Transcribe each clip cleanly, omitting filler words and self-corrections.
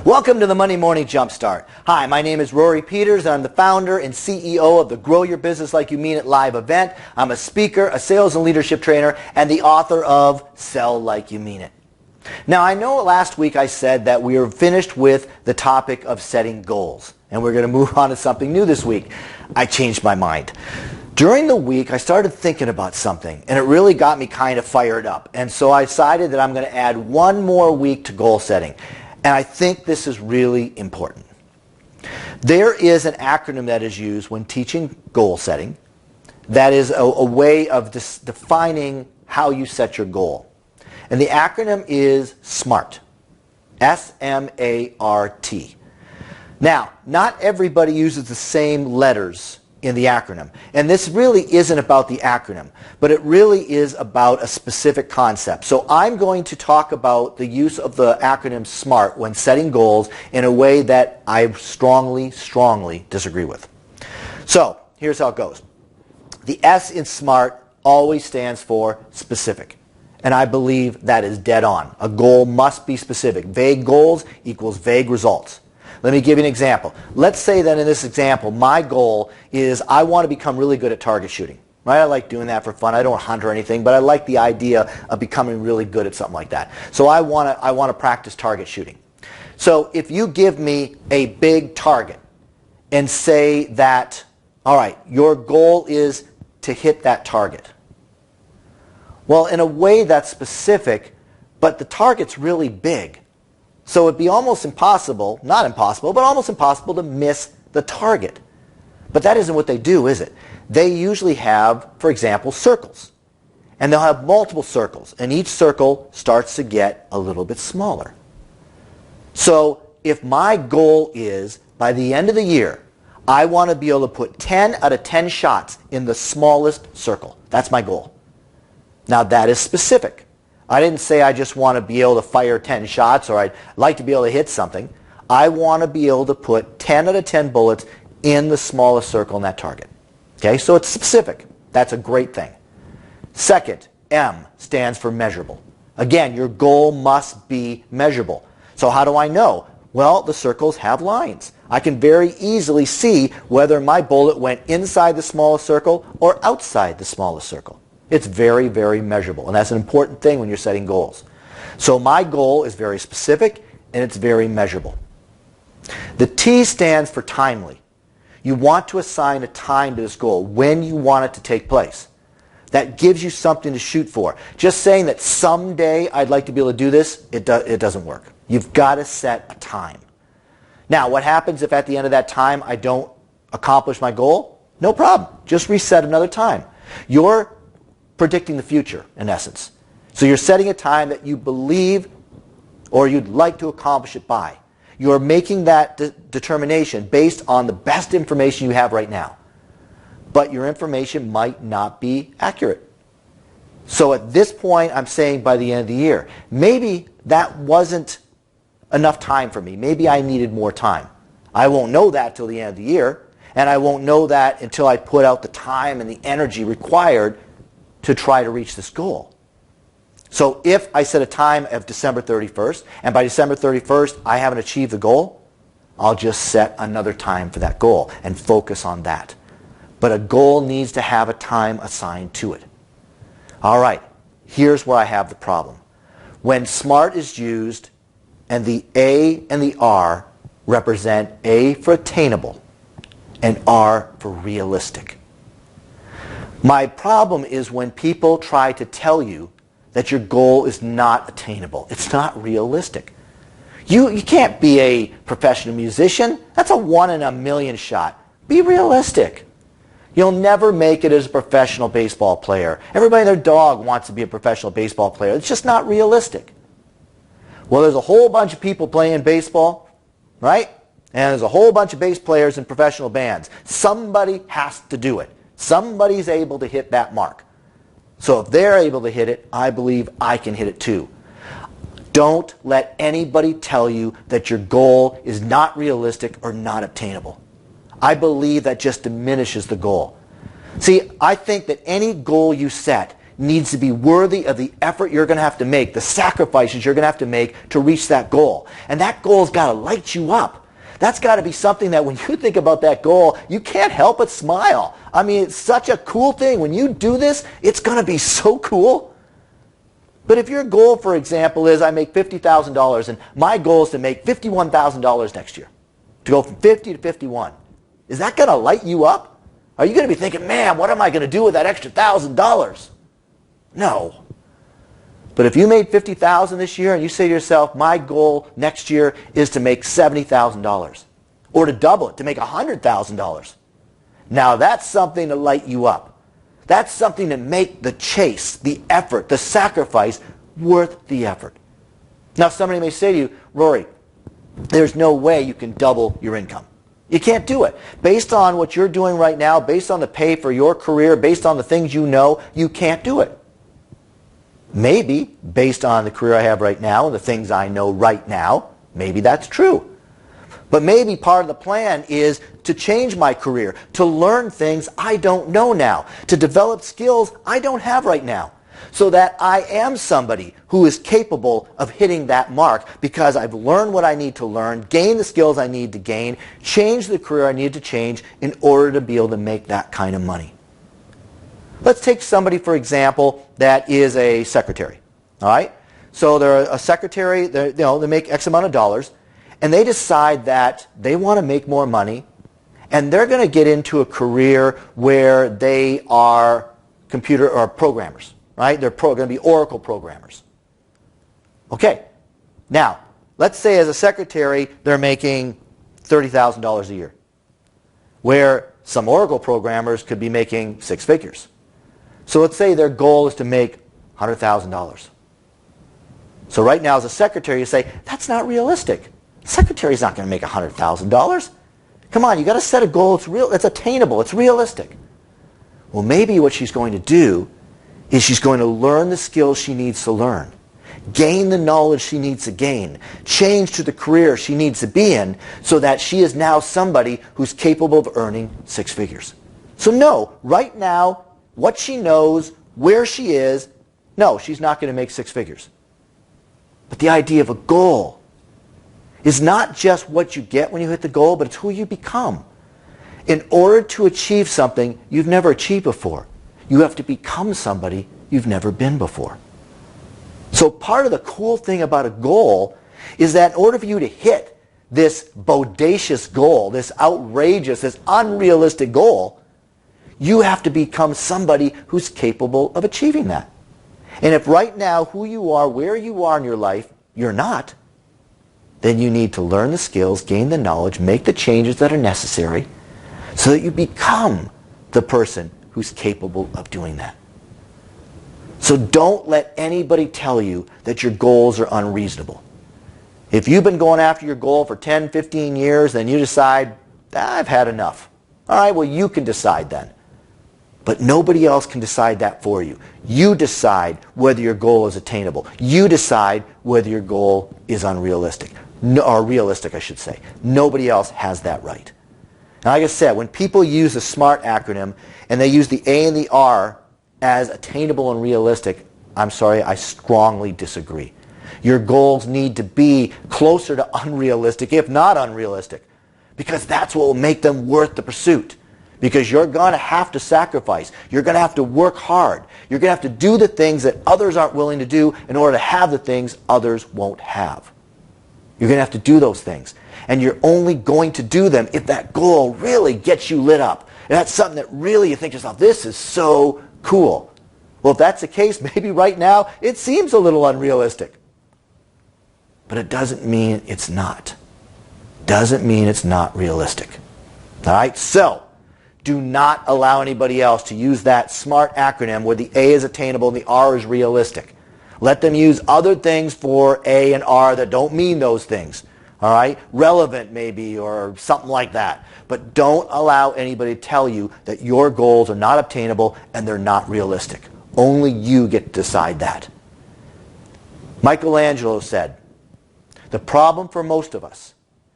Welcome to the Monday Morning Jumpstart. Hi, my name is Rory Peters. I'm the founder and CEO of the Grow Your Business Like You Mean It live event. I'm a speaker, a sales and leadership trainer, and the author of Sell Like You Mean It. Now, I know last week I said that we are finished with the topic of setting goals, and we're going to move on to something new this week. I changed my mind. During the week, I started thinking about something, and it really got me kind of fired up. And so I decided that I'm going to add one more week to goal setting. And I think this is really important. There is an acronym that is used when teaching goal setting that is a way of defining how you set your goal. And the acronym is SMART. S-M-A-R-T. Now, not everybody uses the same letters in the acronym. And this really isn't about the acronym, but it really is about a specific concept. So I'm going to talk about the use of the acronym SMART when setting goals in a way that I strongly disagree with. So here's how it goes. The S in SMART always stands for specific. And I believe that is dead on. A goal must be specific. Vague goals equals vague results. Let me give you an example. Let's say that in this example, my goal is I want to become really good at target shooting. Right? I like doing that for fun. I don't hunt or anything, but I like the idea of becoming really good at something like that. So I want to practice target shooting. So if you give me a big target and say that, all right, your goal is to hit that target. Well, in a way that's specific, but the target's really big. So it'd be almost impossible, not impossible, but almost impossible to miss the target. But that isn't what they do, is it? They usually have, for example, circles. And they'll have multiple circles. And each circle starts to get a little bit smaller. So if my goal is, by the end of the year, I want to be able to put 10 out of 10 shots in the smallest circle. That's my goal. Now that is specific. I didn't say I just want to be able to fire 10 shots or I'd like to be able to hit something. I want to be able to put 10 out of 10 bullets in the smallest circle in that target. Okay, so it's specific. That's a great thing. Second, M stands for measurable. Again, your goal must be measurable. So how do I know? Well, the circles have lines. I can very easily see whether my bullet went inside the smallest circle or outside the smallest circle. It's very, very measurable, and that's an important thing when you're setting goals. So my goal is very specific, and it's very measurable. The T stands for timely. You want to assign a time to this goal, when you want it to take place. That gives you something to shoot for. Just saying that someday I'd like to be able to do this, it doesn't work. You've got to set a time. Now, what happens if at the end of that time I don't accomplish my goal? No problem. Just reset another time. You're predicting the future, in essence. So you're setting a time that you believe or you'd like to accomplish it by. You're making that determination based on the best information you have right now. But your information might not be accurate. So at this point, I'm saying by the end of the year, maybe that wasn't enough time for me. Maybe I needed more time. I won't know that till the end of the year, and I won't know that until I put out the time and the energy required to try to reach this goal. So if I set a time of December 31st, and by December 31st I haven't achieved the goal, I'll just set another time for that goal and focus on that. But a goal needs to have a time assigned to it. All right, here's where I have the problem. When SMART is used and the A and the R represent A for attainable and R for realistic. My problem is when people try to tell you that your goal is not attainable. It's not realistic. You can't be a professional musician. That's a 1 in a million shot. Be realistic. You'll never make it as a professional baseball player. Everybody and their dog wants to be a professional baseball player. It's just not realistic. Well, there's a whole bunch of people playing baseball, right? And there's a whole bunch of bass players in professional bands. Somebody has to do it. Somebody's able to hit that mark. So if they're able to hit it, I believe I can hit it too. Don't let anybody tell you that your goal is not realistic or not obtainable. I believe that just diminishes the goal. See, I think that any goal you set needs to be worthy of the effort you're going to have to make, the sacrifices you're going to have to make to reach that goal. And that goal's got to light you up. That's got to be something that when you think about that goal, you can't help but smile. I mean, it's such a cool thing. When you do this, it's going to be so cool. But if your goal, for example, is I make $50,000 and my goal is to make $51,000 next year, to go from 50 to 51, is that going to light you up? Are you going to be thinking, man, what am I going to do with that extra $1,000? No. But if you made $50,000 this year and you say to yourself, my goal next year is to make $70,000 or to double it, to make $100,000. Now that's something to light you up. That's something to make the chase, the effort, the sacrifice worth the effort. Now somebody may say to you, Rory, there's no way you can double your income. You can't do it. Based on what you're doing right now, based on the pay for your career, based on the things you know, you can't do it. Maybe, based on the career I have right now and the things I know right now, maybe that's true. But maybe part of the plan is to change my career, to learn things I don't know now, to develop skills I don't have right now, so that I am somebody who is capable of hitting that mark because I've learned what I need to learn, gained the skills I need to gain, changed the career I need to change in order to be able to make that kind of money. Let's take somebody, for example, that is a secretary. All right? So they're a secretary, they make X amount of dollars, and they decide that they want to make more money, and they're going to get into a career where they are computer or programmers. Right? They're going to be Oracle programmers. Okay. Now, let's say as a secretary, they're making $30,000 a year, where some Oracle programmers could be making six figures. So let's say their goal is to make $100,000. So right now as a secretary, you say, that's not realistic. The secretary's not going to make $100,000. Come on, you got to set a goal that's attainable, it's realistic. Well, maybe what she's going to do is she's going to learn the skills she needs to learn, gain the knowledge she needs to gain, change to the career she needs to be in so that she is now somebody who's capable of earning six figures. So no, right now, what she knows, where she is, no, she's not going to make six figures. But the idea of a goal is not just what you get when you hit the goal, but it's who you become. In order to achieve something you've never achieved before, you have to become somebody you've never been before. So part of the cool thing about a goal is that in order for you to hit this bodacious goal, this outrageous, this unrealistic goal, you have to become somebody who's capable of achieving that. And if right now who you are, where you are in your life, you're not, then you need to learn the skills, gain the knowledge, make the changes that are necessary so that you become the person who's capable of doing that. So don't let anybody tell you that your goals are unreasonable. If you've been going after your goal for 10, 15 years, then you decide, I've had enough. All right, well, you can decide then. But nobody else can decide that for you. You decide whether your goal is attainable. You decide whether your goal is unrealistic. Or realistic, I should say. Nobody else has that right. Now, like I said, when people use the SMART acronym and they use the A and the R as attainable and realistic, I'm sorry, I strongly disagree. Your goals need to be closer to unrealistic, if not unrealistic, because that's what will make them worth the pursuit. Because you're going to have to sacrifice. You're going to have to work hard. You're going to have to do the things that others aren't willing to do in order to have the things others won't have. You're going to have to do those things. And you're only going to do them if that goal really gets you lit up. And that's something that really you think to yourself, this is so cool. Well, if that's the case, maybe right now it seems a little unrealistic. But it doesn't mean it's not. Doesn't mean it's not realistic. All right? So, do not allow anybody else to use that SMART acronym where the A is attainable and the R is realistic. Let them use other things for A and R that don't mean those things. All right? Relevant maybe or something like that. But don't allow anybody to tell you that your goals are not obtainable and they're not realistic. Only you get to decide that. Michelangelo said, the problem for most of us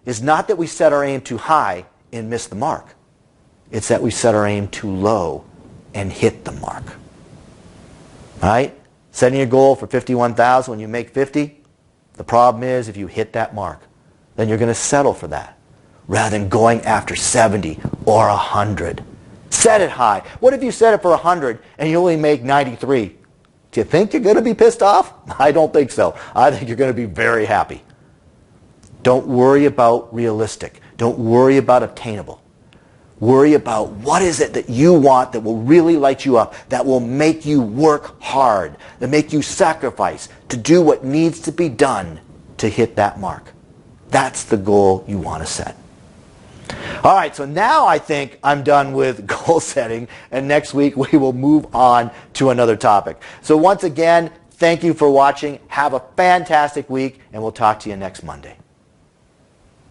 is not that we set our aim too high and miss the mark. It's that we set our aim too low and hit the mark. All right? Setting a goal for 51,000 when you make 50, the problem is if you hit that mark, then you're going to settle for that rather than going after 70 or 100. Set it high. What if you set it for 100 and you only make 93? Do you think you're going to be pissed off? I don't think so. I think you're going to be very happy. Don't worry about realistic. Don't worry about attainable. Worry about what is it that you want that will really light you up, that will make you work hard, that make you sacrifice to do what needs to be done to hit that mark. That's the goal you want to set. All right, so now I think I'm done with goal setting, and next week we will move on to another topic. So once again, thank you for watching. Have a fantastic week, and we'll talk to you next Monday.